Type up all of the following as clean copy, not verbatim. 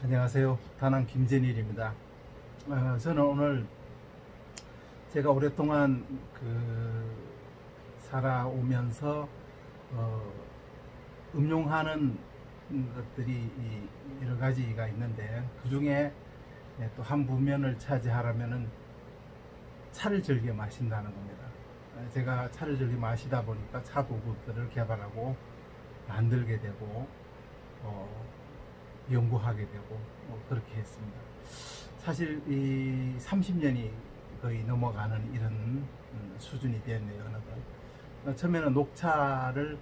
안녕하세요. 다낭 김재일입니다. 저는 오늘 제가 오랫동안 살아오면서 음용하는 것들이 여러 가지가 있는데, 그 중에 또 한 부면을 차지하려면은 차를 즐겨 마신다는 겁니다. 제가 차를 즐겨 마시다 보니까 차 도구들을 개발하고 만들게 되고 연구하게 되고 그렇게 했습니다. 사실 이 30년이 거의 넘어가는 이런 수준이 되었네요. 어느덧. 처음에는 녹차를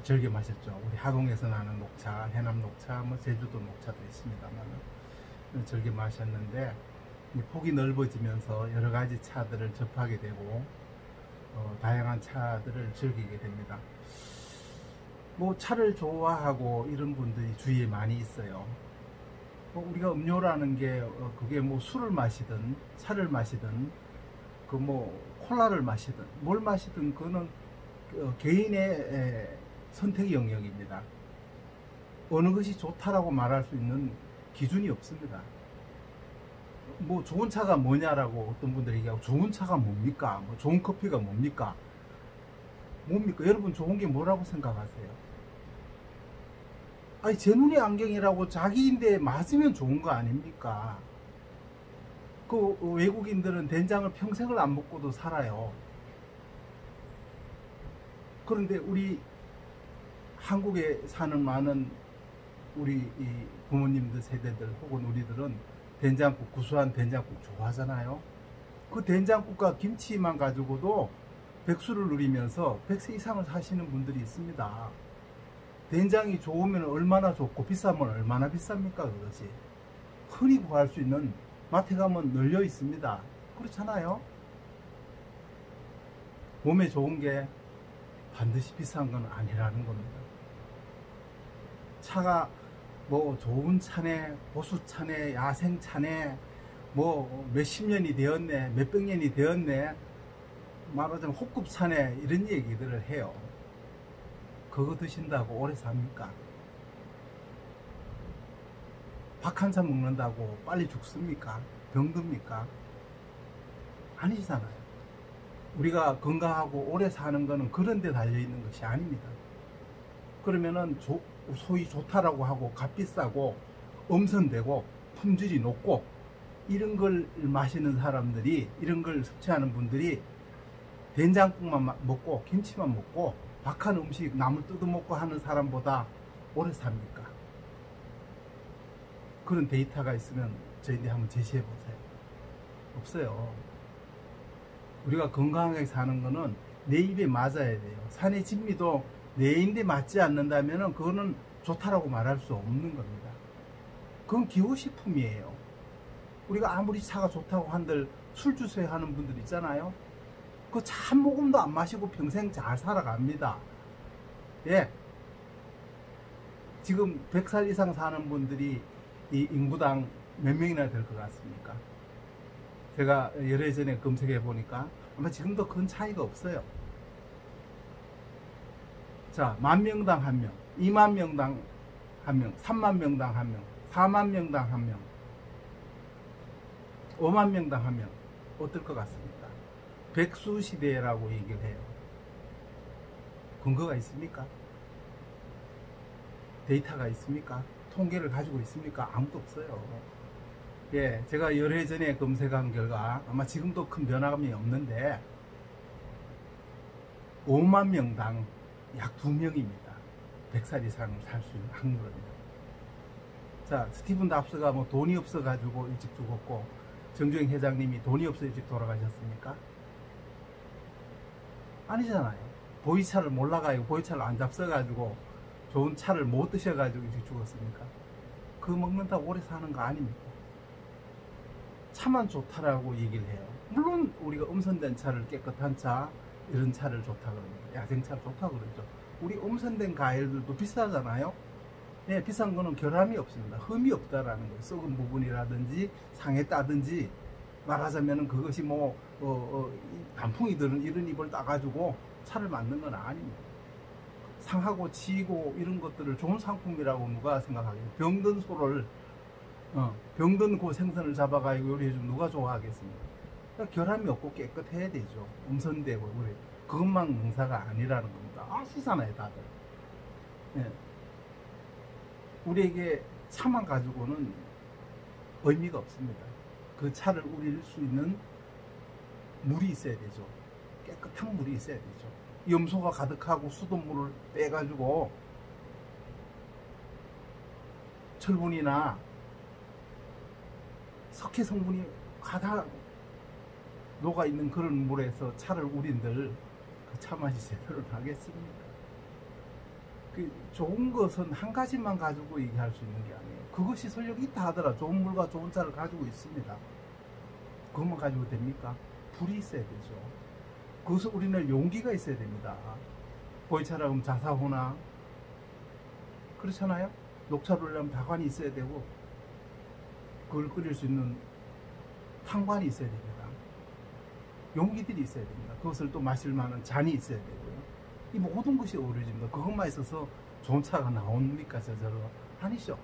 즐겨 마셨죠. 우리 하동에서 나는 녹차, 해남 녹차, 제주도 녹차도 있습니다만 즐겨 마셨는데, 이 폭이 넓어지면서 여러 가지 차들을 접하게 되고 다양한 차들을 즐기게 됩니다. 차를 좋아하고 이런 분들이 주위에 많이 있어요. 우리가 음료라는 게 그게 술을 마시든 차를 마시든 콜라를 마시든 뭘 마시든 그거는 개인의 선택 영역입니다. 어느 것이 좋다라고 말할 수 있는 기준이 없습니다. 좋은 차가 뭐냐라고 어떤 분들이 얘기하고, 좋은 차가 뭡니까? 좋은 커피가 뭡니까? 여러분, 좋은 게 뭐라고 생각하세요? 아니, 제 눈의 안경이라고 자기인데 맞으면 좋은 거 아닙니까? 외국인들은 된장을 평생을 안 먹고도 살아요. 그런데 우리 한국에 사는 많은 우리 부모님들 세대들 혹은 우리들은 된장국, 구수한 된장국 좋아하잖아요. 그 된장국과 김치만 가지고도 백수를 누리면서 100세 이상을 사시는 분들이 있습니다. 된장이 좋으면 얼마나 좋고 비싸면 얼마나 비쌉니까? 그것이 흔히 구할 수 있는 마트에 가면 널려 있습니다. 그렇잖아요. 몸에 좋은 게 반드시 비싼 건 아니라는 겁니다. 차가 좋은 차네, 보수차네, 야생차네, 몇십 년이 되었네, 몇백 년이 되었네, 말하자면 호급차네, 이런 얘기들을 해요. 그거 드신다고 오래 삽니까? 밥 한 산 먹는다고 빨리 죽습니까? 병듭니까? 아니잖아요. 우리가 건강하고 오래 사는 거는 그런 데 달려있는 것이 아닙니다. 그러면은 소위 좋다라고 하고 값비싸고 엄선되고 품질이 높고 이런 걸 마시는 사람들이, 이런 걸 섭취하는 분들이 된장국만 먹고 김치만 먹고 박한 음식 남을 뜯어먹고 하는 사람보다 오래 삽니까? 그런 데이터가 있으면 저희한테 한번 제시해 보세요. 없어요. 우리가 건강하게 사는 거는 내 입에 맞아야 돼요. 산의 진미도 내 입에 맞지 않는다면 그거는 좋다라고 말할 수 없는 겁니다. 그건 기호식품이에요. 우리가 아무리 차가 좋다고 한들 술 주세요 하는 분들 있잖아요. 그 차 한 모금도 안 마시고 평생 잘 살아갑니다. 예. 지금 100살 이상 사는 분들이 이 인구당 몇 명이나 될 것 같습니까? 제가 열흘 전에 검색해 보니까 아마 지금도 큰 차이가 없어요. 자, 10,000명당 1명, 20,000명당 1명, 30,000명당 1명, 40,000명당 1명, 50,000명당 1명. 어떨 것 같습니까? 백수시대라고 얘기를 해요. 근거가 있습니까? 데이터가 있습니까? 통계를 가지고 있습니까? 아무도 없어요. 예, 제가 열흘 전에 검색한 결과 아마 지금도 큰 변함이 없는데 5만 명당 약 2명입니다. 100살 이상을 살 수 있는 확률입니다. 자, 스티븐 답스가 돈이 없어 가지고 일찍 죽었고, 정주행 회장님이 돈이 없어 일찍 돌아가셨습니까? 아니잖아요. 보이차를 몰라가지고 보이차를 안 잡숴가지고 좋은 차를 못 드셔가지고 일찍 죽었습니까? 그거 먹는다고 오래 사는 거 아닙니까? 차만 좋다라고 얘기를 해요. 물론 우리가 엄선된 차를, 깨끗한 차, 이런 차를 좋다 그럽니다. 야생차를 좋다 그러죠. 우리 엄선된 과일들도 비싸잖아요. 네, 비싼 거는 결함이 없습니다. 흠이 없다라는 거예요. 썩은 부분이라든지 상했다든지, 말하자면 그것이 단풍이 드는 이런 잎을 따가지고 차를 만든 건 아닙니다. 상하고 치이고 이런 것들을 좋은 상품이라고 누가 생각하겠어요? 병든 소를 병든 그 생선을 잡아가지고 요리해주면 누가 좋아하겠습니까? 그러니까 결함이 없고 깨끗해야 되죠. 음선되고 그래. 그것만 농사가 아니라는 겁니다. 아시잖아요, 다들. 예. 우리에게 차만 가지고는 의미가 없습니다. 그 차를 우릴 수 있는 물이 있어야 되죠. 깨끗한 물이 있어야 되죠. 염소가 가득하고 수돗물을 빼가지고 철분이나 석회 성분이 가득 녹아있는 그런 물에서 차를 우린들 그 차 맛이 제대로 나겠습니까? 그 좋은 것은 한 가지만 가지고 얘기할 수 있는 게 아니에요. 그것이 설령 있다 하더라. 좋은 물과 좋은 차를 가지고 있습니다. 그것만 가지고 됩니까? 불이 있어야 되죠. 그것을 우리는 용기가 있어야 됩니다. 보이차라 그러면 자사호나 그렇잖아요. 녹차를 하려면 다관이 있어야 되고 그걸 끓일 수 있는 탕관이 있어야 됩니다. 용기들이 있어야 됩니다. 그것을 또 마실 만한 잔이 있어야 되고요. 이 모든 것이 어우러집니다. 그것만 있어서 좋은 차가 나옵니까? 저절로 아니죠.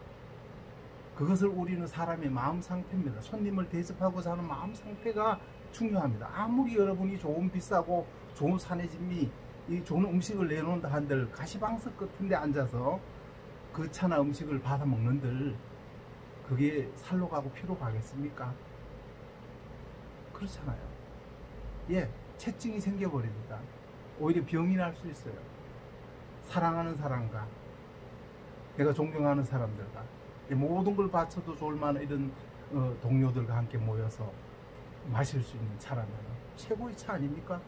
그것을 우리는 사람의 마음 상태입니다. 손님을 대접하고자 하는 마음 상태가 중요합니다. 아무리 여러분이 좋은 비싸고 좋은 산의 진미 이 좋은 음식을 내놓는다 한들 가시방석 같은 데 앉아서 그 차나 음식을 받아 먹는들 그게 살로 가고 피로 가겠습니까? 그렇잖아요. 예, 체증이 생겨버립니다. 오히려 병이 날 수 있어요. 사랑하는 사람과 내가 존경하는 사람들과 모든 걸 바쳐도 좋을 만한 이런 동료들과 함께 모여서 마실 수 있는 차라면 최고의 차 아닙니까?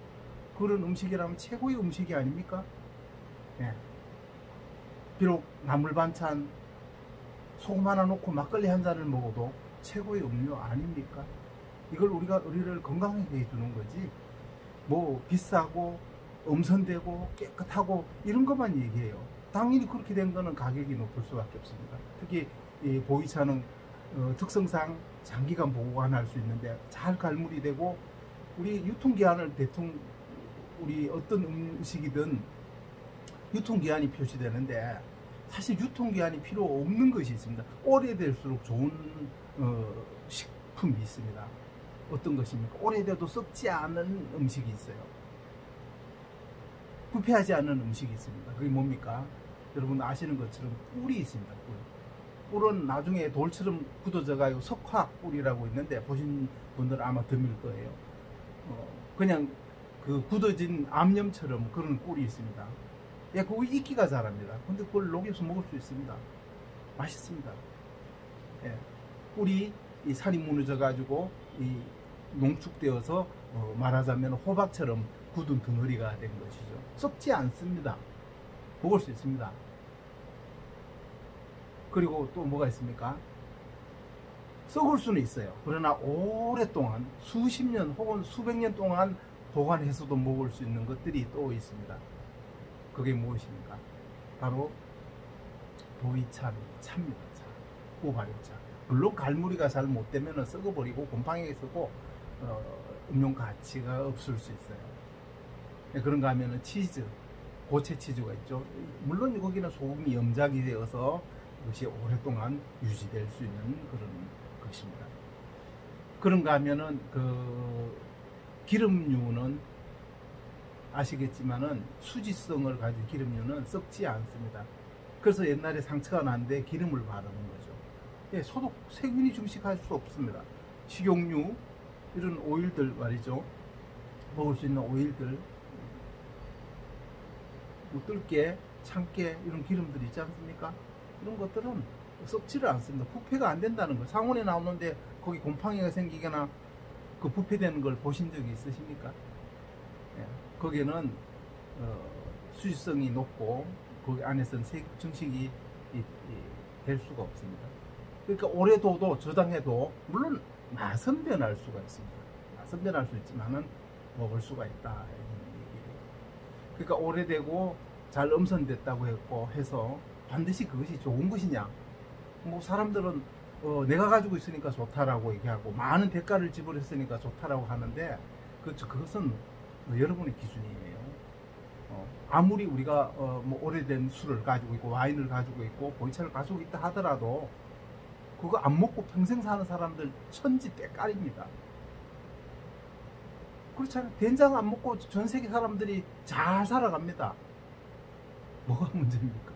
그런 음식이라면 최고의 음식이 아닙니까? 예. 비록 나물 반찬 소금 하나 넣고 막걸리 한 잔을 먹어도 최고의 음료 아닙니까? 이걸 우리를 건강하게 해주는 거지 뭐 비싸고 엄선되고 깨끗하고 이런 것만 얘기해요. 당연히 그렇게 된 거는 가격이 높을 수밖에 없습니다. 특히 이 보이차는 특성상 장기간 보관할 수 있는데 잘 갈물이 되고 우리 유통기한을 대충 우리 어떤 음식이든 유통기한이 표시되는데 사실 유통기한이 필요 없는 것이 있습니다. 오래될수록 좋은 식품이 있습니다. 어떤 것입니까? 오래돼도 썩지 않은 음식이 있어요. 부패하지 않은 음식이 있습니다. 그게 뭡니까? 여러분 아시는 것처럼 꿀이 있습니다. 꿀은 나중에 돌처럼 굳어져 가지고 석화꿀이라고 있는데 보신 분들은 아마 드밀 거예요. 그냥 그 굳어진 암염처럼 그런 꿀이 있습니다. 예, 그거 익기가 잘합니다. 근데 그걸 녹여서 먹을 수 있습니다. 맛있습니다. 예, 꿀이 이 살이 무너져 가지고 이 농축되어서 말하자면 호박처럼 굳은 덩어리가 된 것이죠. 썩지 않습니다. 먹을 수 있습니다. 그리고 또 뭐가 있습니까? 썩을 수는 있어요. 그러나 오랫동안 수십 년 혹은 수백 년 동안 보관해서도 먹을 수 있는 것들이 또 있습니다. 그게 무엇입니까? 바로 보이차입니다. 차입니다. 차. 꼬발효차. 물론 갈무리가 잘 못되면 썩어버리고 곰팡이가 쓰고 음용 가치가 없을 수 있어요. 그런가 하면은 치즈, 고체 치즈가 있죠. 물론 거기는 소금이 염작이 되어서 이것이 오랫동안 유지될 수 있는 그런 것입니다. 그런가 하면은 그 기름류는 아시겠지만은 수지성을 가진 기름류는 썩지 않습니다. 그래서 옛날에 상처가 났는데 기름을 바르는 거죠. 예, 소독, 세균이 증식할 수 없습니다. 식용유, 이런 오일들 말이죠. 먹을 수 있는 오일들, 뭐 뜰게, 참깨, 이런 기름들이 있지 않습니까? 이런 것들은 썩지를 않습니다. 부패가 안 된다는 거. 상온에 나오는데 거기 곰팡이가 생기거나 그 부패되는 걸 보신 적이 있으십니까? 예, 거기는 수지성이 높고 거기 안에서는 증식이 될 수가 없습니다. 그러니까 오래 둬도 저장해도 물론 맛은 변할 수가 있습니다. 맛은 변할 수 있지만은 먹을 수가 있다. 그러니까 오래되고 잘 엄선됐다고 했고 해서 반드시 그것이 좋은 것이냐? 뭐 사람들은 내가 가지고 있으니까 좋다라고 얘기하고 많은 대가를 지불했으니까 좋다라고 하는데 그것은 여러분의 기준이에요. 아무리 우리가 뭐 오래된 술을 가지고 있고 와인을 가지고 있고 보이차를 가지고 있다 하더라도 그거 안 먹고 평생 사는 사람들 천지 때깔입니다. 그렇잖아요. 된장 안 먹고 전 세계 사람들이 잘 살아갑니다. 뭐가 문제입니까?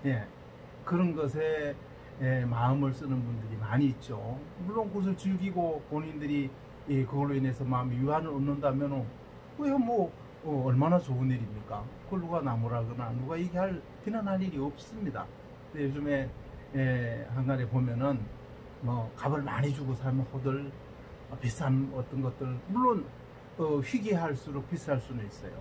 예, 그런 것에 마음을 쓰는 분들이 많이 있죠. 물론 그것을 즐기고 본인들이 그걸로 인해서 마음의 유한을 얻는다면 그야 뭐 얼마나 좋은 일입니까? 그걸 누가 나무라거나 누가 얘기할 비난할 일이 없습니다. 근데 요즘에 한간에 보면은 뭐 값을 많이 주고 사면 호들 비싼 어떤 것들 물론 희귀할수록 비쌀 수는 있어요.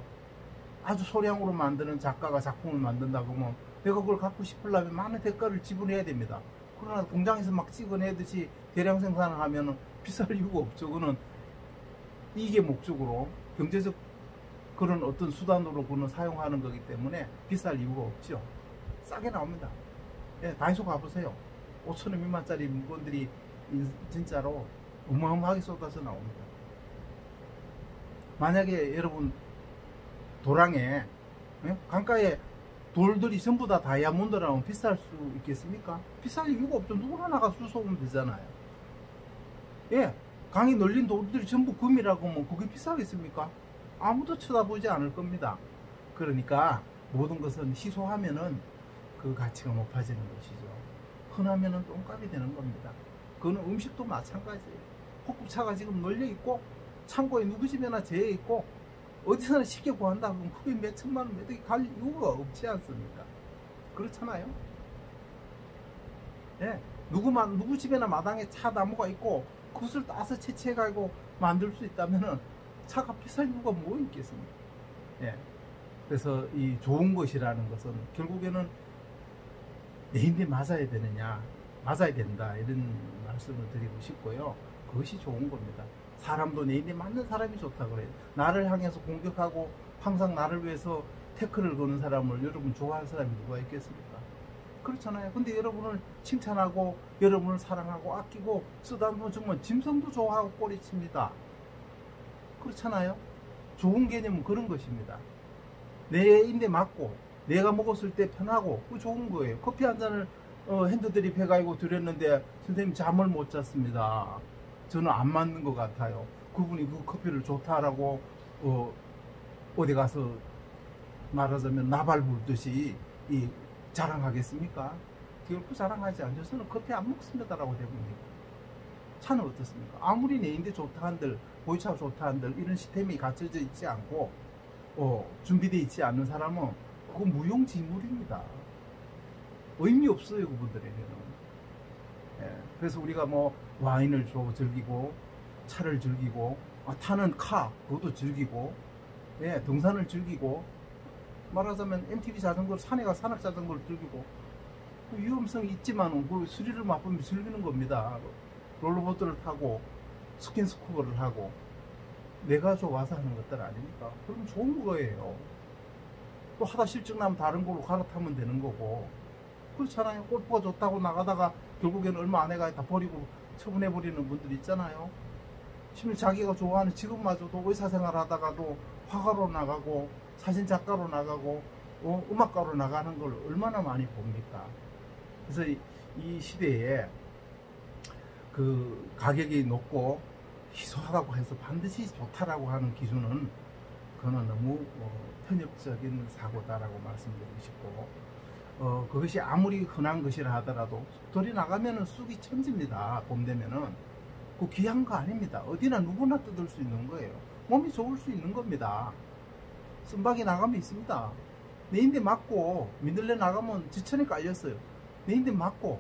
아주 소량으로 만드는 작가가 작품을 만든다고 하면 내가 그걸 갖고 싶으려면 많은 대가를 지불해야 됩니다. 그러나 공장에서 막 찍어내듯이 대량 생산을 하면 비쌀 이유가 없죠. 그거는 이게 목적으로 경제적 그런 어떤 수단으로 그는 사용하는 거기 때문에 비쌀 이유가 없죠. 싸게 나옵니다. 예, 다이소 가보세요. 5,000원 미만짜리 물건들이 진짜로 어마어마하게 쏟아져 나옵니다. 만약에 여러분 도랑에 강가에 돌들이 전부 다 다이아몬드라면 비쌀 수 있겠습니까? 비쌀 이유가 없죠. 누구나 나가 수소하면 되잖아요. 예, 강이 널린 돌들이 전부 금이라고 하면 그게 비싸겠습니까? 아무도 쳐다보지 않을 겁니다. 그러니까 모든 것은 희소하면은 그 가치가 높아지는 것이죠. 흔하면은 똥값이 되는 겁니다. 그거는 음식도 마찬가지예요. 호국차가 지금 널려 있고 창고에 누구 집에나 재해 있고 어디서나 쉽게 구한다 그러면 그게 몇 천만 원, 몇 억이 갈 이유가 없지 않습니까? 그렇잖아요. 예, 누구 집에나 마당에 차 나무가 있고 그것을 따서 채취해 가지고 만들 수 있다면은 차가 비쌀 이유가 뭐 있겠습니까? 예, 그래서 이 좋은 것이라는 것은 결국에는 내 힘에 맞아야 되느냐, 맞아야 된다 이런 말씀을 드리고 싶고요. 그것이 좋은 겁니다. 사람도 내 입에 맞는 사람이 좋다 그래요. 나를 향해서 공격하고 항상 나를 위해서 태클을 거는 사람을 여러분 좋아할 사람이 누가 있겠습니까? 그렇잖아요. 근데 여러분을 칭찬하고 여러분을 사랑하고 아끼고 쓰다듬어 주면 짐승도 좋아하고 꼬리칩니다. 그렇잖아요. 좋은 개념은 그런 것입니다. 내 입에 맞고 내가 먹었을 때 편하고 그 좋은 거예요. 커피 한 잔을 핸드드립 해가지고 드렸는데 선생님 잠을 못 잤습니다. 저는 안 맞는 것 같아요. 그분이 그 커피를 좋다라고 어디 가서 말하자면 나발 불듯이 자랑하겠습니까? 결코 자랑하지 않죠. 저는 커피 안 먹습니다라고 대부분이고. 차는 어떻습니까? 아무리 내인데 좋다 한들 보이차가 좋다 한들 이런 시스템이 갖춰져 있지 않고 준비되어 있지 않는 사람은 그건 무용지물입니다. 의미 없어요 그분들에게는. 예, 그래서 우리가 뭐 와인을 즐기고 차를 즐기고 타는 카 그것도 즐기고 예, 등산을 즐기고 말하자면 MTB 자전거 산에 가 산악 자전거를 즐기고 그 위험성이 있지만 그 스릴을 맛보면 즐기는 겁니다. 롤러보드를 타고 스킨스쿠버를 하고 내가 좋아서 하는 것들 아닙니까? 그럼 좋은 거예요. 또 하다 실증 나면 다른 걸로 갈아타면 되는 거고 그렇잖아요. 골프가 좋다고 나가다가 결국에는 얼마 안 해가 다 버리고 처분해버리는 분들 있잖아요. 심지어 자기가 좋아하는 직업마저도 의사생활 하다가도 화가로 나가고 사진작가로 나가고 음악가로 나가는 걸 얼마나 많이 봅니까? 그래서 이 시대에 그 가격이 높고 희소하다고 해서 반드시 좋다라고 하는 기준은 그거는 너무 편협적인 사고다라고 말씀드리고 싶고 그것이 아무리 흔한 것이라 하더라도 돌이 나가면은 쑥이 천지입니다. 봄 되면은 그 귀한 거 아닙니다. 어디나 누구나 뜯을 수 있는 거예요. 몸이 좋을 수 있는 겁니다. 쓴박이 나가면 있습니다. 내 인대 맞고 민들레 나가면 지천에 깔렸어요. 내 인대 맞고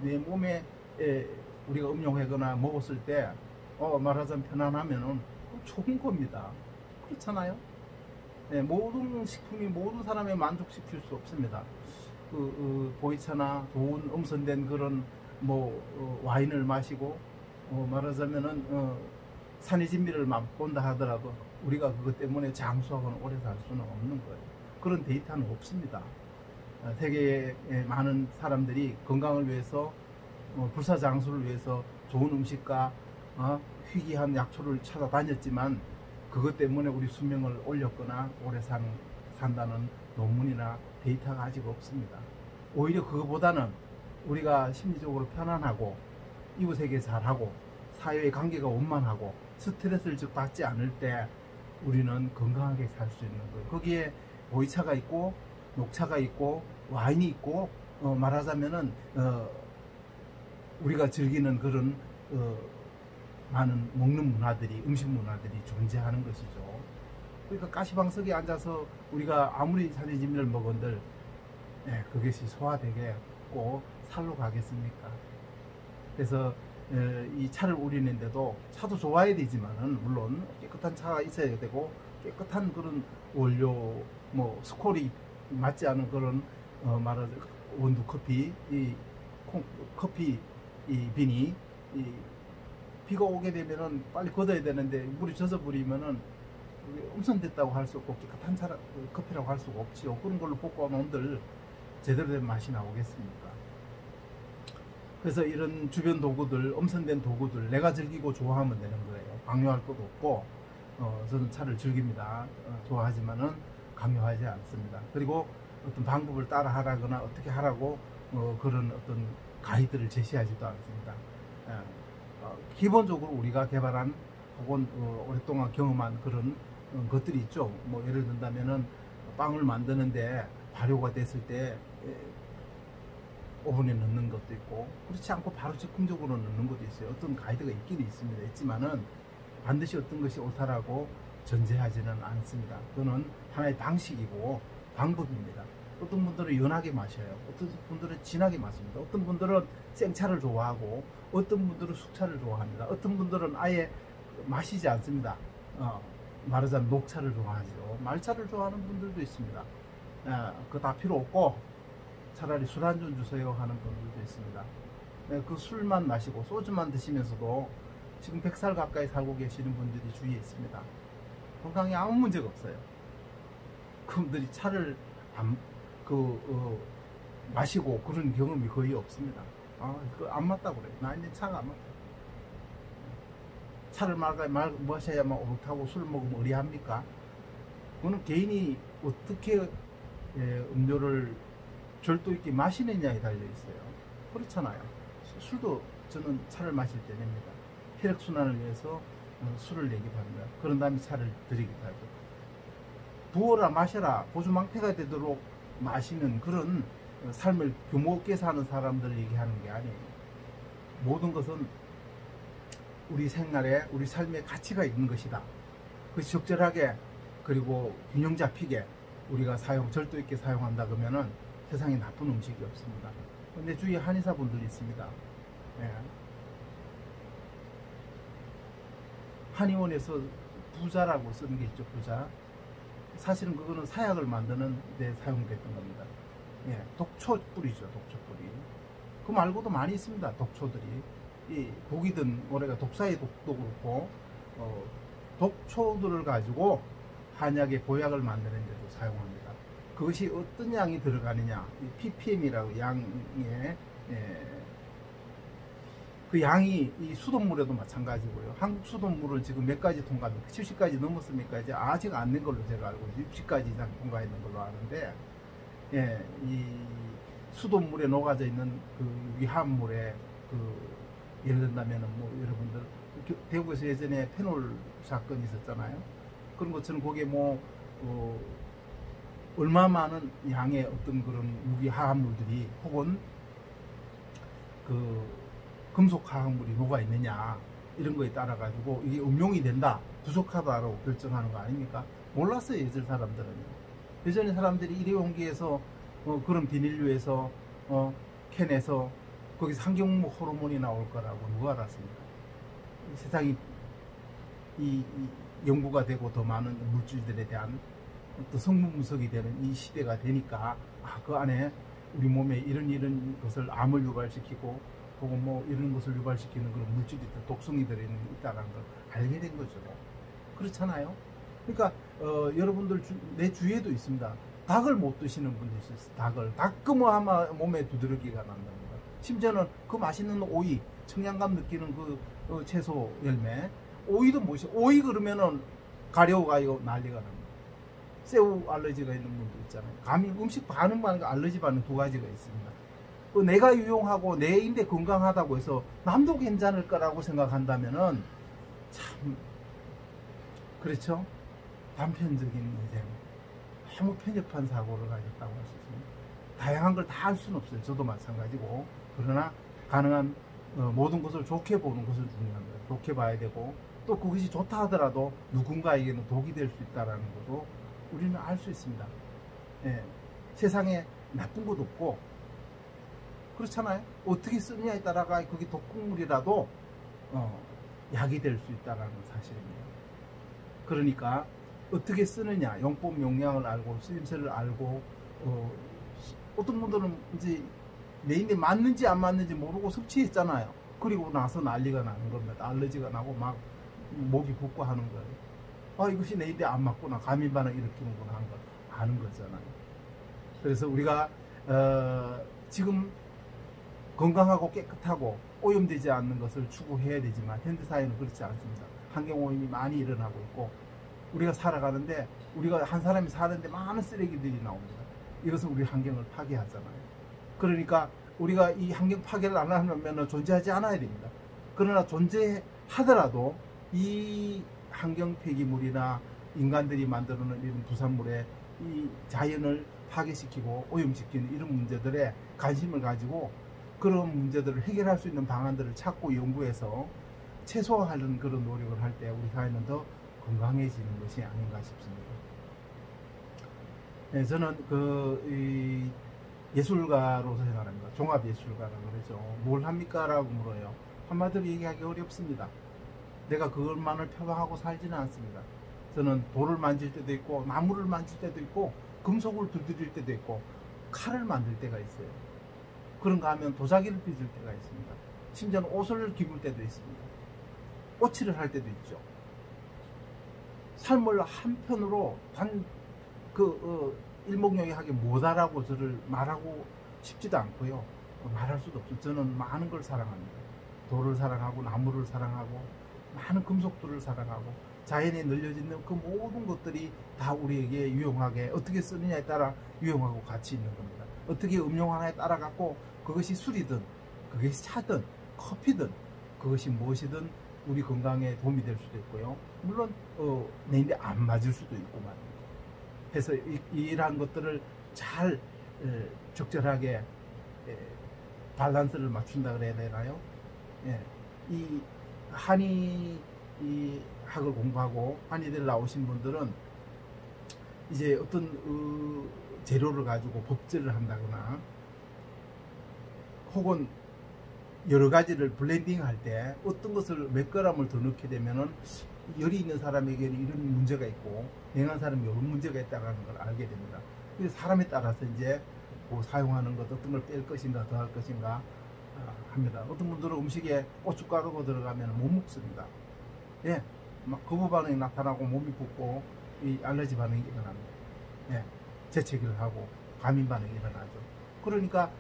내 몸에 우리가 음용하거나 먹었을 때 말하자면 편안하면은 좋은 겁니다. 그렇잖아요. 네, 모든 식품이 모든 사람에 만족시킬 수 없습니다. 보이차나 좋은 엄선된 그런 와인을 마시고 말하자면은 산의 진미를 맛본다 하더라도 우리가 그것 때문에 장수하거나 오래 살 수는 없는 거예요. 그런 데이터는 없습니다. 세계의 많은 사람들이 건강을 위해서 불사장수를 위해서 좋은 음식과 희귀한 약초를 찾아다녔지만 그것 때문에 우리 수명을 올렸거나 오래 산다는 논문이나 데이터가 아직 없습니다. 오히려 그거보다는 우리가 심리적으로 편안하고 이웃에게 잘하고 사회의 관계가 원만하고 스트레스를 즉 받지 않을 때 우리는 건강하게 살 수 있는 거예요. 거기에 보이차가 있고 녹차가 있고 와인이 있고 말하자면은 우리가 즐기는 그런 많은 먹는 문화들이 음식 문화들이 존재하는 것이죠. 그러니까 가시방석에 앉아서 우리가 아무리 사리짐을 먹은들 그것이 소화되겠고 살로 가겠습니까? 그래서 이 차를 우리는데도 차도 좋아야 되지만은 물론 깨끗한 차가 있어야 되고 깨끗한 그런 원료 뭐 스콜이 맞지 않은 그런 말하자 원두 커피 커피 이 비니 비가 오게 되면은 빨리 걷어야 되는데 물이 젖어 버리면은 엄선됐다고 할 수 없고 깨끗한 커피라고 할 수가 없지요. 그런 걸로 볶아 놓은들 제대로 된 맛이 나오겠습니까? 그래서 이런 주변 도구들, 엄선된 도구들 내가 즐기고 좋아하면 되는 거예요. 강요할 것도 없고 저는 차를 즐깁니다. 좋아하지만은 강요하지 않습니다. 그리고 어떤 방법을 따라 하라거나 어떻게 하라고 그런 어떤 가이드를 제시하지도 않습니다. 기본적으로 우리가 개발한 혹은 오랫동안 경험한 그런 것들이 있죠. 뭐 예를 든다면은 빵을 만드는데 발효가 됐을 때 오븐에 넣는 것도 있고 그렇지 않고 바로 즉흥적으로 넣는 것도 있어요. 어떤 가이드가 있긴 있습니다. 있지만은 반드시 어떤 것이 옳다라고 전제하지는 않습니다. 그거는 하나의 방식이고 방법입니다. 어떤 분들은 연하게 마셔요. 어떤 분들은 진하게 마십니다. 어떤 분들은 생차를 좋아하고 어떤 분들은 숙차를 좋아합니다. 어떤 분들은 아예 마시지 않습니다. 말하자면 녹차를 좋아하죠. 말차를 좋아하는 분들도 있습니다. 그거 다 필요 없고 차라리 술 한 잔 주세요 하는 분들도 있습니다. 그 술만 마시고 소주만 드시면서도 지금 100살 가까이 살고 계시는 분들이 주위에 있습니다. 건강에 아무 문제가 없어요. 그분들이 차를 마시고 그런 경험이 거의 없습니다. 그거 안 맞다고 그래요. 나 이제 차가 안 맞다. 차를 마셔야만 오르타고 술 먹으면 의리합니까? 그거는 개인이 어떻게 음료를 절도 있게 마시느냐에 달려 있어요. 그렇잖아요. 술도 저는 차를 마실 때 냅니다. 혈액순환을 위해서 술을 내기도 합니다. 그런 다음에 차를 드리기도 하죠. 부어라 마셔라 보조망태가 되도록 마시는 그런 삶을 규모 있게 사는 사람들을 얘기하는 게 아니에요. 모든 것은 우리 생활에 우리 삶에 가치가 있는 것이다. 그것이 적절하게 그리고 균형 잡히게 우리가 절도 있게 사용한다 그러면은 세상에 나쁜 음식이 없습니다. 내 주위에 한의사분들이 있습니다. 한의원에서 부자라고 쓰는 게 있죠. 부자. 사실은 그거는 사약을 만드는 데 사용됐던 겁니다. 독초 뿌리죠. 독초 뿌리. 그 말고도 많이 있습니다. 독초들이. 이 독이든 뭐래가 독사의 독도 그렇고 독초들을 가지고 한약의 보약을 만드는 데도 사용합니다. 그것이 어떤 양이 들어가느냐, ppm이라고 양의 그 양이 이 수돗물에도 마찬가지고요. 한국 수돗물을 지금 몇 가지 통과합니까? 70가지 넘었습니까? 이제 아직 안 된 걸로 제가 알고 60가지 이상 통과했는 걸로 아는데, 이 수돗물에 녹아져 있는 그 위합물에 예를 든다면은 뭐 여러분들 대구에서 예전에 페놀 사건이 있었잖아요. 그런 것처럼 거기에 얼마 많은 양의 어떤 그런 유기화합물들이 혹은 금속 화학물이 녹아 있느냐 이런 거에 따라 가지고 이게 음용이 된다 부족하다라고 결정하는 거 아닙니까? 몰랐어요. 예전 사람들은요. 예전에 사람들이 일회용기에서 그런 비닐류에서 캔에서 거기서 환경목 호르몬이 나올 거라고 누가 알았습니까? 세상이 이 연구가 되고 더 많은 물질들에 대한 또 성분 분석이 되는 이 시대가 되니까 그 안에 우리 몸에 이런 것을 암을 유발시키고 혹은 뭐 이런 것을 유발시키는 그런 물질이 독성이 있다는 걸 알게 된 거죠. 그렇잖아요. 그러니까 여러분들 내 주위에도 있습니다. 닭을 못 드시는 분들이 있어요. 닭금어하면 몸에 두드러기가 난답니다. 심지어는 그 맛있는 오이, 청량감 느끼는 그 채소 열매, 오이도 못이 오이 그러면은 가려워가요 난리가 납니다. 새우 알러지가 있는 분도 있잖아요. 감이 음식 반응과 알러지 반응 두 가지가 있습니다. 내가 유용하고 내인데 건강하다고 해서 남도 괜찮을 거라고 생각한다면은 참 그렇죠? 단편적인 이제 너무 편협한 사고를 가졌다고 할 수 있습니다. 다양한 걸 다 할 수는 없어요. 저도 마찬가지고. 그러나 가능한 모든 것을 좋게 보는 것은 중요합니다. 좋게 봐야 되고 또 그것이 좋다 하더라도 누군가에게는 독이 될 수 있다는 것도 우리는 알 수 있습니다. 예, 세상에 나쁜 것 없고 그렇잖아요. 어떻게 쓰느냐에 따라가 그게 독극물이라도 약이 될 수 있다는 사실입니다. 그러니까 어떻게 쓰느냐, 용법 용량을 알고 쓰임새를 알고 어떤 분들은 이제 내인데 맞는지 안 맞는지 모르고 섭취했잖아요. 그리고 나서 난리가 나는 겁니다. 알러지가 나고 막 목이 붓고 하는 거예요. 아, 이것이 내인데 안 맞구나, 감염 반응 일으키는구나 하는 걸 아는 거잖아요. 그래서 우리가 지금 건강하고 깨끗하고 오염되지 않는 것을 추구해야 되지만 현대사회는 그렇지 않습니다. 환경오염이 많이 일어나고 있고 우리가 살아가는데 우리가 한 사람이 사는데 많은 쓰레기들이 나옵니다. 이것은 우리 환경을 파괴하잖아요. 그러니까 우리가 이 환경 파괴를 안 하면 존재하지 않아야 됩니다. 그러나 존재하더라도 이 환경 폐기물이나 인간들이 만들어놓은 이런 부산물에 이 자연을 파괴시키고 오염시키는 이런 문제들에 관심을 가지고 그런 문제들을 해결할 수 있는 방안들을 찾고 연구해서 최소화하는 그런 노력을 할 때 우리 사회는 더 건강해지는 것이 아닌가 싶습니다. 네, 저는 예술가로서 생각합니다. 종합예술가라고 그러죠. 뭘 합니까? 라고 물어요. 한마디로 얘기하기 어렵습니다. 내가 그것만을 표방하고 살지는 않습니다. 저는 돌을 만질 때도 있고 나무를 만질 때도 있고 금속을 두드릴 때도 있고 칼을 만들 때가 있어요. 그런가 하면 도자기를 빚을 때가 있습니다. 심지어는 옷을 입을 때도 있습니다. 오칠을 할 때도 있죠. 삶을 한편으로 일목요연하게 못하라고 저를 말하고 싶지도 않고요. 말할 수도 없죠. 저는 많은 걸 사랑합니다. 돌을 사랑하고 나무를 사랑하고 많은 금속들을 사랑하고 자연에 늘려지는 그 모든 것들이 다 우리에게 유용하게 어떻게 쓰느냐에 따라 유용하고 가치 있는 겁니다. 어떻게 음용하냐에 따라 갖고 그것이 술이든 그것이 차든 커피든 그것이 무엇이든 우리 건강에 도움이 될 수도 있고요. 물론 내인데 안 맞을 수도 있고 말입니다. 그래서 이러한 것들을 잘 적절하게 밸런스를 맞춘다 그래야 되나요? 예, 이 한의 학을 공부하고 한의대를 나오신 분들은 이제 어떤 재료를 가지고 법제를 한다거나 혹은 여러 가지를 블렌딩 할 때 어떤 것을 몇 그램을 더 넣게 되면은 열이 있는 사람에게는 이런 문제가 있고 냉한 사람이 이런 문제가 있다는 걸 알게 됩니다. 그래서 사람에 따라서 이제 뭐 사용하는 것 어떤 걸 뺄 것인가 더 할 것인가 합니다. 어떤 분들은 음식에 고춧가루가 들어가면 못 먹습니다. 예, 막 거부 반응이 나타나고 몸이 붓고 이 알러지 반응이 일어납니다. 예, 재채기를 하고 감인 반응이 일어나죠. 그러니까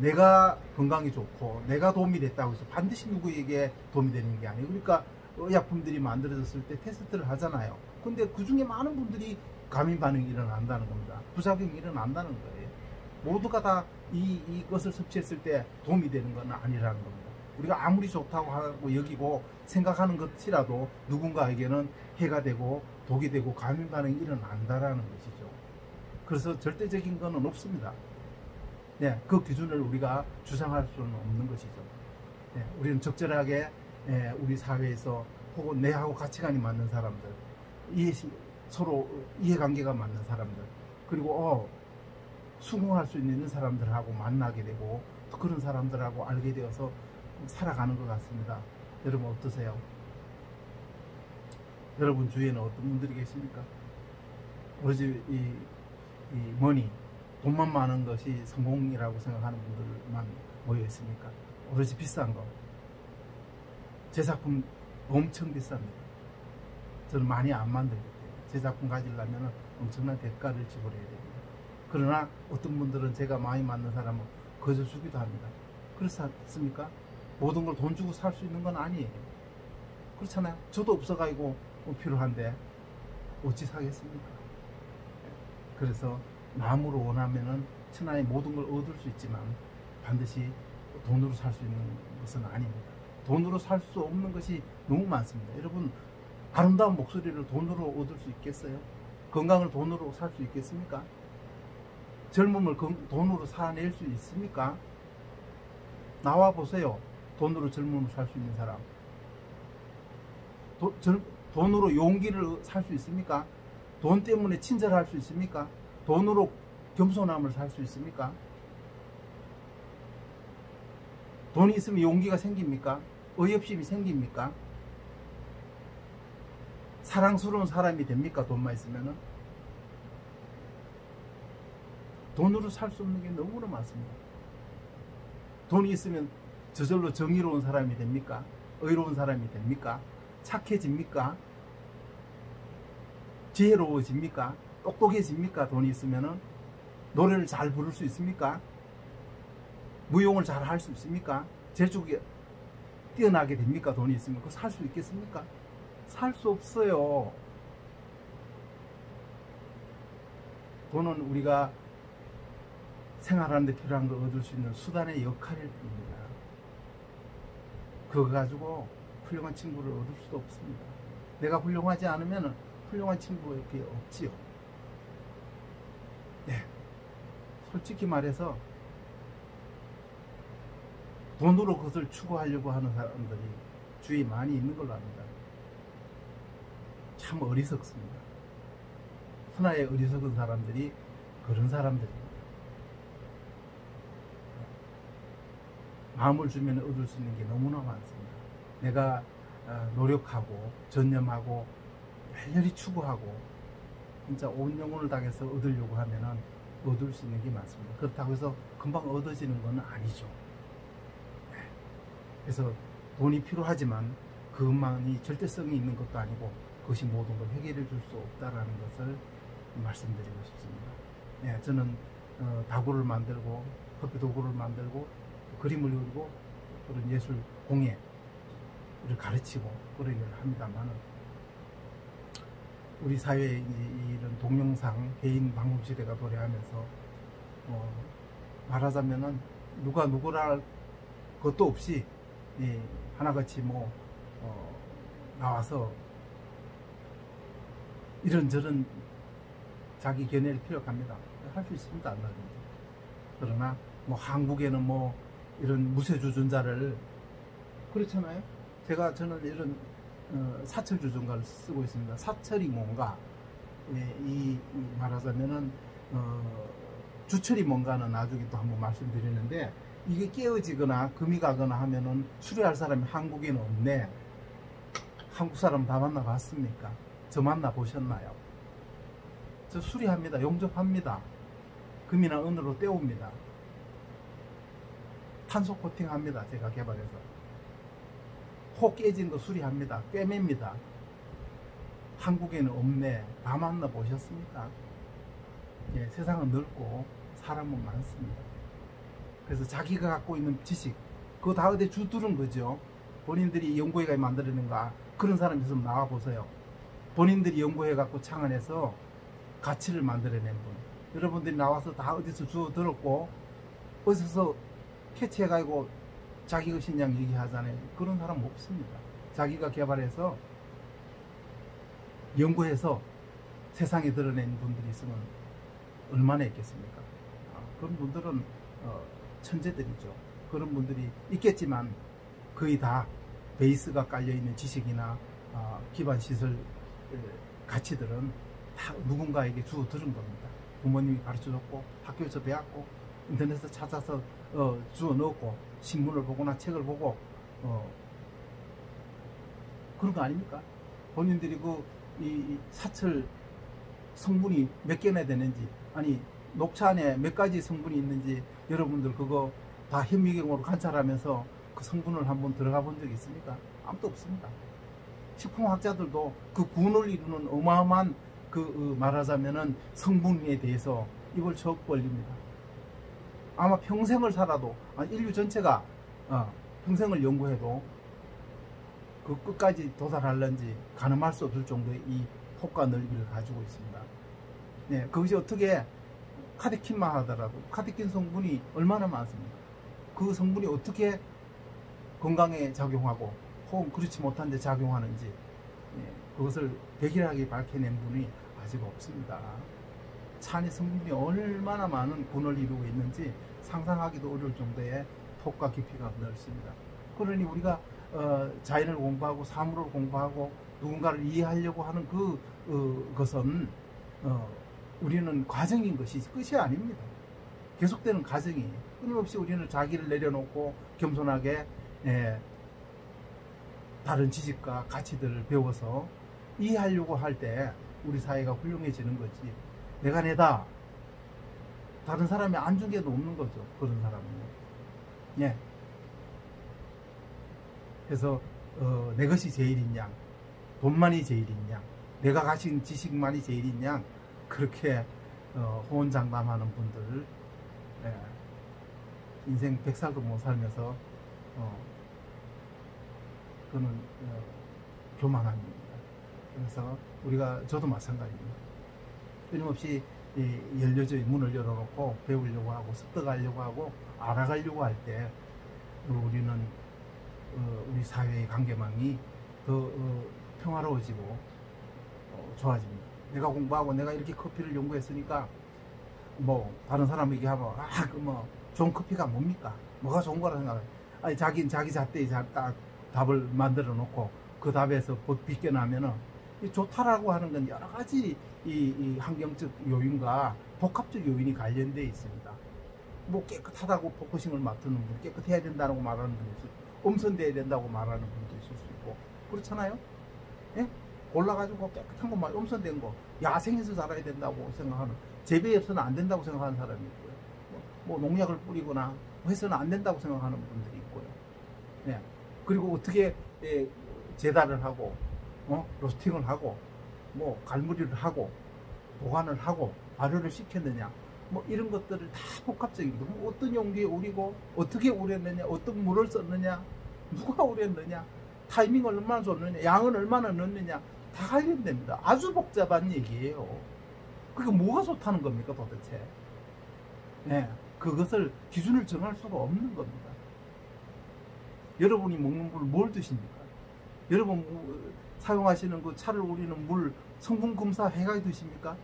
내가 건강이 좋고 내가 도움이 됐다고 해서 반드시 누구에게 도움이 되는 게 아니에요. 그러니까 의약품들이 만들어졌을 때 테스트를 하잖아요. 근데 그 중에 많은 분들이 감인 반응이 일어난다는 겁니다. 부작용이 일어난다는 거예요. 모두가 다 이것을 섭취했을 때 도움이 되는 건 아니라는 겁니다. 우리가 아무리 좋다고 하고 여기고 생각하는 것이라도 누군가에게는 해가 되고 독이 되고 감인 반응이 일어난다라는 것이죠. 그래서 절대적인 것은 없습니다. 네, 그 기준을 우리가 주장할 수는 없는 것이죠. 네, 우리는 적절하게 우리 사회에서 혹은 내하고 가치관이 맞는 사람들, 서로 이해관계가 맞는 사람들, 그리고 수긍할 수 있는 사람들하고 만나게 되고 또 그런 사람들하고 알게 되어서 살아가는 것 같습니다. 여러분 어떠세요? 여러분 주위에는 어떤 분들이 계십니까? 오로지 이 머니, 돈만 많은 것이 성공이라고 생각하는 분들만 모여 있습니까? 오로지 비싼 거. 제 작품 엄청 비쌉니다. 저는 많이 안 만들기 때문에 제 작품 가지려면 엄청난 대가를 지불해야 됩니다. 그러나 어떤 분들은 제가 많이 맞는 사람은 거저 주기도 합니다. 그렇지 않습니까? 모든 걸 돈 주고 살 수 있는 건 아니에요. 그렇잖아요. 저도 없어가지고 필요한데 어찌 사겠습니까? 그래서 마음으로 원하면은 천하의 모든 걸 얻을 수 있지만 반드시 돈으로 살 수 있는 것은 아닙니다. 돈으로 살 수 없는 것이 너무 많습니다. 여러분, 아름다운 목소리를 돈으로 얻을 수 있겠어요? 건강을 돈으로 살 수 있겠습니까? 젊음을 돈으로 살아낼 수 있습니까? 나와 보세요. 돈으로 젊음을 살 수 있는 사람. 돈으로 용기를 살 수 있습니까? 돈 때문에 친절할 수 있습니까? 돈으로 겸손함을 살 수 있습니까? 돈이 있으면 용기가 생깁니까? 의협심이 생깁니까? 사랑스러운 사람이 됩니까? 돈만 있으면은? 돈으로 살 수 없는 게 너무나 많습니다. 돈이 있으면 저절로 정의로운 사람이 됩니까? 의로운 사람이 됩니까? 착해집니까? 지혜로워집니까? 똑똑해집니까? 돈이 있으면은? 노래를 잘 부를 수 있습니까? 무용을 잘 할 수 있습니까? 재주가 뛰어나게 됩니까? 돈이 있으면. 그거 살 수 있겠습니까? 살 수 없어요. 돈은 우리가 생활하는 데 필요한 걸 얻을 수 있는 수단의 역할일 뿐입니다. 그거 가지고 훌륭한 친구를 얻을 수도 없습니다. 내가 훌륭하지 않으면 훌륭한 친구가 이렇게 없지요. 네. 솔직히 말해서 돈으로 그것을 추구하려고 하는 사람들이 주위에 많이 있는 걸로 압니다. 참 어리석습니다. 하나의 어리석은 사람들이 그런 사람들입니다. 마음을 주면 얻을 수 있는 게 너무나 많습니다. 내가 노력하고 전념하고 열렬히 추구하고 진짜 온 영혼을 다해서 얻으려고 하면은 얻을 수 있는 게 많습니다. 그렇다고 해서 금방 얻어지는 건 아니죠. 그래서 돈이 필요하지만 그것만이 절대성이 있는 것도 아니고 그것이 모든 걸 해결해 줄 수 없다라는 것을 말씀드리고 싶습니다. 네, 저는 다구를 만들고 커피 도구를 만들고 그림을 그리고 그런 예술 공예를 가르치고 그런 일을 합니다만 우리 사회에 이런 동영상 개인 방송 시대가 도래하면서 말하자면은 누가 누구랄 것도 없이 하나같이 나와서 이런저런 자기 견해를 피력합니다. 할 수 있습니다. 얼마든지. 그러나 한국에는 이런 무쇠주전자를 그렇잖아요. 저는 이런 사철주전가를 쓰고 있습니다. 사철이 뭔가 이 말하자면은 주철이 뭔가는 나중에 또 한번 말씀드리는데 이게 깨어지거나 금이 가거나 하면은 수리할 사람이 한국에는 없네. 한국 사람 다 만나봤습니까? 저 만나보셨나요? 저 수리합니다. 용접합니다. 금이나 은으로 때웁니다. 탄소 코팅합니다. 제가 개발해서. 호 깨진 거 수리합니다. 꿰맵니다. 한국에는 없네. 다 만나보셨습니까? 예, 세상은 넓고 사람은 많습니다. 그래서 자기가 갖고 있는 지식 그거 다 어디 주두른 거죠. 본인들이 연구해가 만들어낸가 그런 사람 있으면 나와보세요. 본인들이 연구해갖고 창안해서 가치를 만들어낸 분 여러분들이 나와서 다 어디서 주워 들었고 어디서 캐치해가지고 자기 것이냐 얘기하잖아요. 그런 사람 없습니다. 자기가 개발해서 연구해서 세상에 드러낸 분들이 있으면 얼마나 있겠습니까? 그런 분들은 천재들이죠. 그런 분들이 있겠지만 거의 다 베이스가 깔려있는 지식이나 기반 시설 가치들은 다 누군가에게 주워 들은 겁니다. 부모님이 가르쳐줬고 학교에서 배웠고 인터넷에서 찾아서 주워 넣었고 신문을 보거나 책을 보고 그런 거 아닙니까? 본인들이 이 사철 성분이 몇 개나 되는지 아니 녹차 안에 몇 가지 성분이 있는지 여러분들 그거 다 현미경으로 관찰하면서 그 성분을 한번 들어가 본 적이 있습니까? 아무도 없습니다. 식품학자들도 그 군을 이루는 어마어마한 말하자면은 성분에 대해서 입을 쩍 벌립니다. 아마 평생을 살아도 인류 전체가 평생을 연구해도 그 끝까지 도달하려는지 가늠할 수 없을 정도의 이 폭과 넓이를 가지고 있습니다. 네, 그것이 어떻게 카테킨만 하더라도 카테킨 성분이 얼마나 많습니까? 그 성분이 어떻게 건강에 작용하고 혹은 그렇지 못한 데 작용하는지 그것을 백일하게 밝혀낸 분이 아직 없습니다. 차 안에 성분이 얼마나 많은 군을 이루고 있는지 상상하기도 어려울 정도의 폭과 깊이가 넓습니다. 그러니 우리가 자연을 공부하고 사물을 공부하고 누군가를 이해하려고 하는 그것은 우리는 과정인 것이 끝이 아닙니다. 계속되는 과정이 끊임없이 우리는 자기를 내려놓고 겸손하게 다른 지식과 가치들을 배워서 이해하려고 할 때 우리 사회가 훌륭해지는 거지. 내가 내다 다른 사람이 안준 게도 없는 거죠. 그런 사람은. 예. 그래서 내 것이 제일인 양, 돈만이 제일인 양, 내가 가진 지식만이 제일인 양, 그렇게 호언장담하는 분들, 인생 100살도 못 살면서 그거는 교만합니다. 그래서 저도 마찬가지입니다. 끊임없이 문을 열어놓고 배우려고 하고 습득하려고 하고 알아가려고 할 때 우리는 우리 사회의 관계망이 더 평화로워지고 좋아집니다. 내가 공부하고 내가 이렇게 커피를 연구했으니까 뭐 다른 사람 얘기하면 좋은 커피가 뭡니까? 뭐가 좋은 거라 생각해. 아니 자기 잣대에 딱 답을 만들어 놓고 그 답에서 비껴나면은 좋다라고 하는 건 여러 가지 이 환경적 요인과 복합적 요인이 관련되어 있습니다. 뭐 깨끗하다고 포커싱을 맡는 분, 깨끗해야 된다고 말하는 분이 있을 수 있고, 엄선돼야 된다고 말하는 분도 있을 수 있고, 그렇잖아요? 예? 골라가지고 깨끗한 것만 엄선된 거, 야생에서 자라야 된다고 생각하는, 재배해서는 안 된다고 생각하는 사람이 있고요. 뭐 농약을 뿌리거나 해서는 안 된다고 생각하는 분들이 있고요. 예. 그리고 어떻게 재달을 하고, 로스팅을 하고, 뭐 갈무리를 하고, 보관을 하고, 발효를 시켰느냐, 뭐 이런 것들을 다 복합적입니다. 어떤 용기에 우리고, 어떻게 우렸느냐, 어떤 물을 썼느냐, 누가 우렸느냐, 타이밍을 얼마나 줬느냐, 양은 얼마나 넣느냐, 다 관련됩니다. 아주 복잡한 얘기예요. 그게 뭐가 좋다는 겁니까 도대체? 네, 그것을 기준을 정할 수가 없는 겁니다. 여러분이 먹는 물 뭘 드십니까? 여러분 사용하시는 그 차를 우리는 물 성분 검사 해가 드십니까?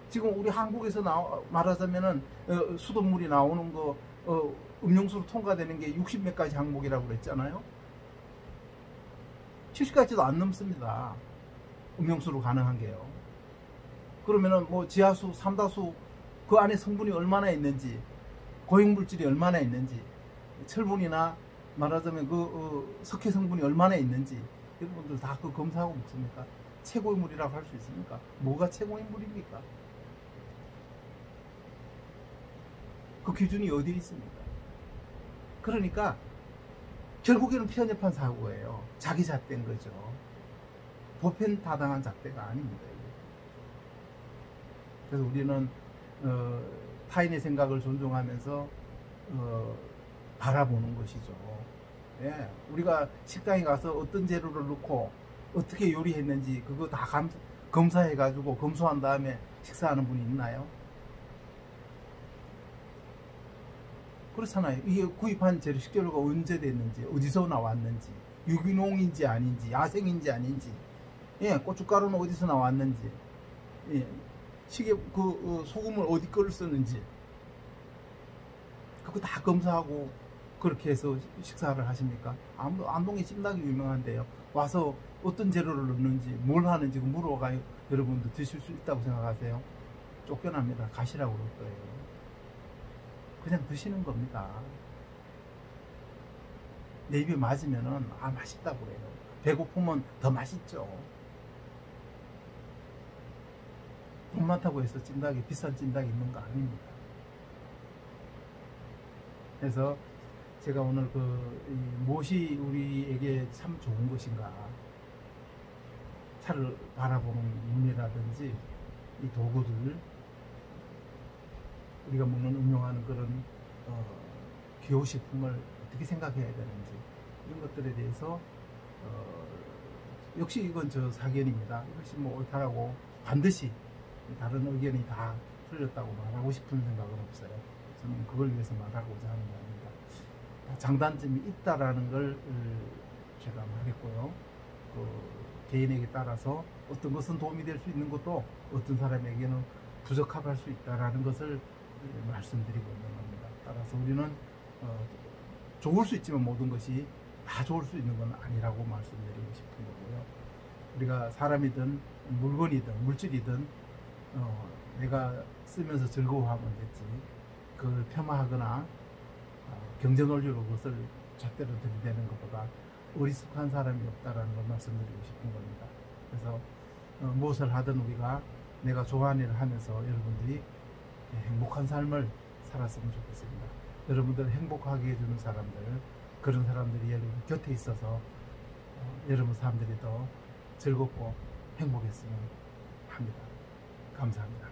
지금 우리 한국에서 말하자면은 수돗물이 나오는 거 음용수로 통과되는 게 60몇 가지 항목이라고 그랬잖아요. 70가지도 안 넘습니다. 음용수로 가능한 게요. 그러면은 뭐 지하수, 삼다수 그 안에 성분이 얼마나 있는지, 고용물질이 얼마나 있는지, 철분이나 말하자면 석회 성분이 얼마나 있는지 여러분들 다 그 검사하고 먹습니까? 최고의 물이라고 할 수 있습니까? 뭐가 최고의 물입니까? 그 기준이 어디 있습니까? 그러니까 결국에는 편협한 사고예요. 자기 잣대인 거죠. 보편타당한 잣대가 아닙니다. 그래서 우리는 타인의 생각을 존중하면서 바라보는 것이죠. 예, 우리가 식당에 가서 어떤 재료를 넣고 어떻게 요리했는지 그거 다 검사해가지고 검수한 다음에 식사하는 분이 있나요? 그렇잖아요. 이게 구입한 재료, 식재료가 언제 됐는지, 어디서 나왔는지, 유기농인지 아닌지, 야생인지 아닌지, 예, 고춧가루는 어디서 나왔는지, 예, 소금을 어디 거를 쓰는지, 그거 다 검사하고 그렇게 해서 식사를 하십니까? 안동에 찜닭이 유명한데요. 와서 어떤 재료를 넣는지, 뭘 하는지 물어가 여러분도 드실 수 있다고 생각하세요? 쫓겨납니다. 가시라고 그럴 거예요. 그냥 드시는 겁니다. 내 입에 맞으면은 맛있다고 그래요. 배고프면 더 맛있죠. 돈 많다고 해서 찜닭이 비싼 찜닭이 있는 거 아닙니다. 그래서 제가 오늘 무엇이 우리에게 참 좋은 것인가, 차를 바라보는 눈이라든지 이 도구들, 우리가 먹는 음용하는 그런 기호식품을 어떻게 생각해야 되는지, 이런 것들에 대해서 역시 이건 저 사견입니다. 이것이 뭐 옳다라고 반드시 다른 의견이 다 틀렸다고 말하고 싶은 생각은 없어요. 저는 그걸 위해서 말하고자 하는 게 아닙니다. 장단점이 있다라는 걸 제가 말했고요. 개인에게 따라서 어떤 것은 도움이 될 수 있는 것도 어떤 사람에게는 부적합할 수 있다라는 것을 말씀드리고 있는 겁니다. 따라서 우리는 좋을 수 있지만 모든 것이 다 좋을 수 있는 건 아니라고 말씀드리고 싶은 거고요. 우리가 사람이든 물건이든 물질이든 내가 쓰면서 즐거워하면 됐지, 그걸 폄하하거나 경제 논리로 그것을 잣대로 들이대는 것보다 어리숙한 사람이 없다라는 걸 말씀드리고 싶은 겁니다. 그래서 무엇을 하든 우리가 내가 좋아하는 일을 하면서 여러분들이 행복한 삶을 살았으면 좋겠습니다. 여러분들을 행복하게 해주는 사람들, 그런 사람들이 여러분 곁에 있어서 여러분 사람들이 더 즐겁고 행복했으면 합니다. 감사합니다.